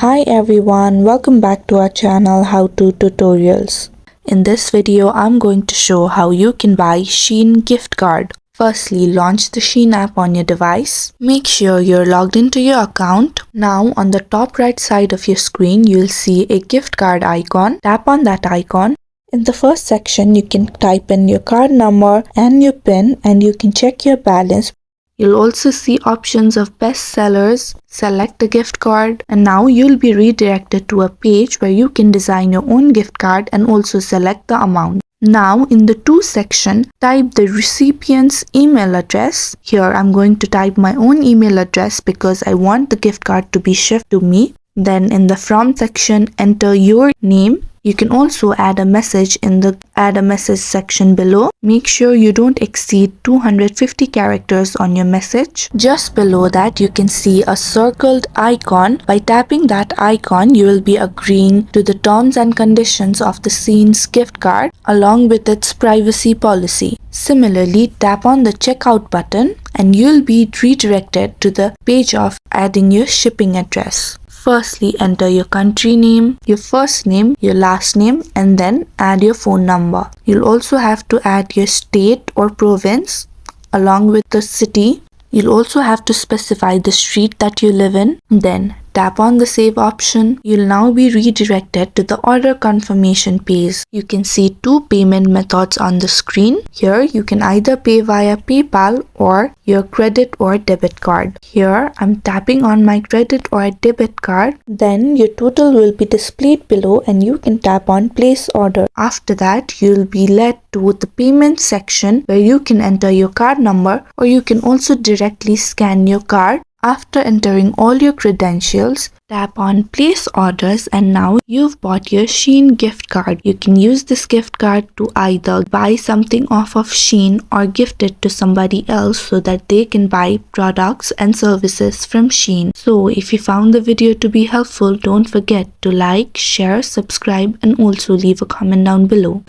Hi everyone, welcome back to our channel How To Tutorials. In this video, I'm going to show how you can buy Shein Gift Card. Firstly, launch the Shein app on your device. Make sure you're logged into your account. Now, on the top right side of your screen, you'll see a gift card icon. Tap on that icon. In the first section, you can type in your card number and your PIN and you can check your balance. You'll also see options of best sellers, select a gift card, and now you'll be redirected to a page where you can design your own gift card and also select the amount. Now in the To section, type the recipient's email address. Here I'm going to type my own email address because I want the gift card to be shipped to me. Then in the From section, enter your name. You can also add a message in the Add a Message section below. Make sure you don't exceed 250 characters on your message. Just below that, you can see a circled icon. By tapping that icon, you will be agreeing to the terms and conditions of the Shein's gift card along with its privacy policy. Similarly, tap on the checkout button and you'll be redirected to the page of adding your shipping address. Firstly, enter your country name, your first name, your last name, and then add your phone number. You'll also have to add your state or province along with the city. You'll also have to specify the street that you live in. Then tap on the save option. You'll now be redirected to the order confirmation page. You can see two payment methods on the screen. Here you can either pay via PayPal or your credit or debit card. Here I'm tapping on my credit or debit card. Then your total will be displayed below and you can tap on place order. After that, you'll be led to the payment section where you can enter your card number or you can also directly scan your card. After entering all your credentials, tap on place orders and now you've bought your Shein gift card. You can use this gift card to either buy something off of Shein or gift it to somebody else so that they can buy products and services from Shein. So if you found the video to be helpful, don't forget to like, share, subscribe and also leave a comment down below.